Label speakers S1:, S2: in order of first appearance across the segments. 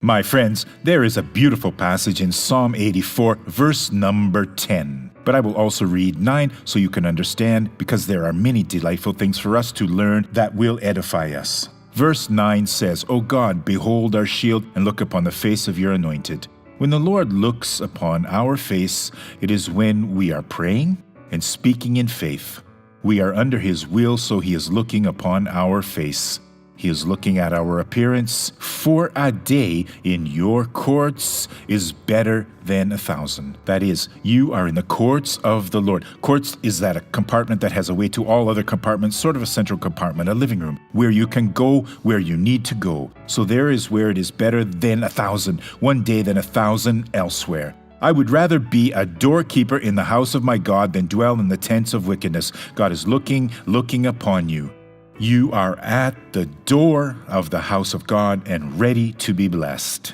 S1: My friends, there is a beautiful passage in Psalm 84, verse number 10. But I will also read 9 so you can understand, because there are many delightful things for us to learn that will edify us. Verse 9 says, O God, behold our shield and look upon the face of your anointed. When the Lord looks upon our face, it is when we are praying and speaking in faith. We are under his will, so he is looking upon our face. He is looking at our appearance. For a day in your courts is better than 1,000. That is, you are in the courts of the Lord. Courts is that a compartment that has a way to all other compartments, sort of a central compartment, a living room, where you can go where you need to go. So there is where it is better than 1,000, one day than 1,000 elsewhere. I would rather be a doorkeeper in the house of my God than dwell in the tents of wickedness. God is looking upon you. You are at the door of the house of God and ready to be blessed.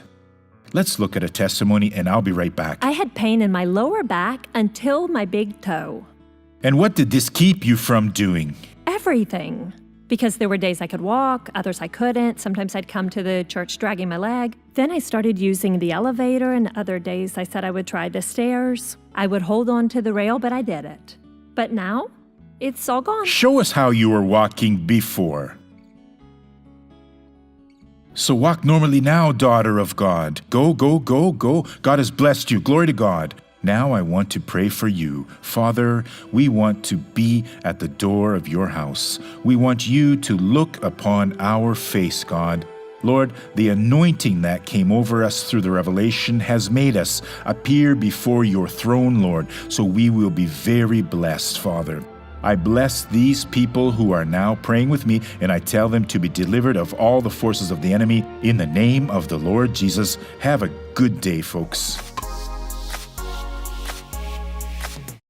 S1: Let's look at a testimony, and I'll be right back.
S2: I had pain in my lower back until my big toe.
S1: And what did this keep you from doing?
S2: Everything. Because there were days I could walk, others I couldn't. Sometimes I'd come to the church dragging my leg. Then I started using the elevator, and other days I said I would try the stairs. I would hold on to the rail, but I didn't. But now, it's all gone.
S1: Show us how you were walking before. So walk normally now, daughter of God. Go, go, go, go. God has blessed you. Glory to God. Now I want to pray for you. Father, we want to be at the door of your house. We want you to look upon our face, God. Lord, the anointing that came over us through the revelation has made us appear before your throne, Lord, so we will be very blessed, Father. I bless these people who are now praying with me, and I tell them to be delivered of all the forces of the enemy in the name of the Lord Jesus. Have a good day, folks.